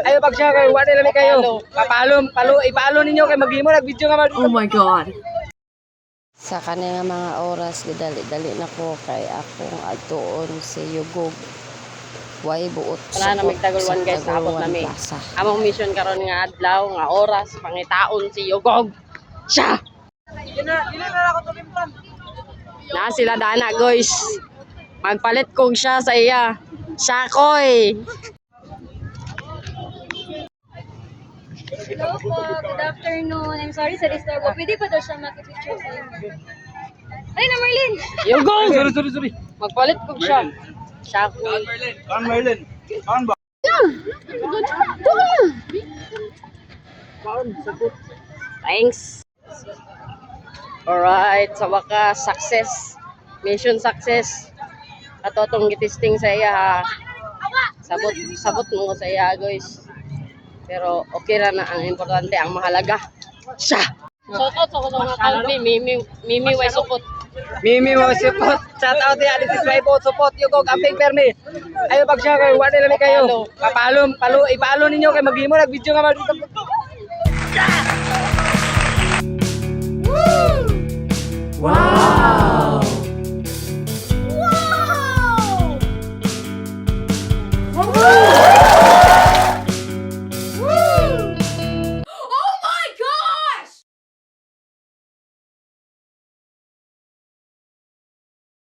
Ayo pag siya kayo, wala lang kayo. Ipalo ninyo kay maghimo nag-video nga mag. Oh my God. Sa kanang mga oras dali-dali na ko kay akong adtuon si Yugog. Way buot. Wala na magtagulwan guys, abot na mi. Among mission karon nga adlaw nga oras pangitaon si Yugog. Siya. Dili na ako tulimpan. Na sila dana guys. Magpalit kog siya sa iya. Siya koy. Hello po, good afternoon. I'm sorry sa disturb. Pwede pa daw siya makipicture sa iyo. Ay na Merlin! Yugog. Sorry. Magpalit kog siya. Siya koy. Merlin. Ba? Thanks. Alright, sa wakas, success. Mission success. Ato tong gitisting sa iya ha. Sabot mo sa iya guys. Pero okay ra na, ang importante, ang mahalaga. Siya. Shoutout sa mga kalbi, Mimi way support. Mimi mo support. Shout out ya, this is my vote support Yugog Amping Permi. Ayo pag siya kayo, wala lang kayo. Ipalo ninyo kay maghimo nag-video nga mag.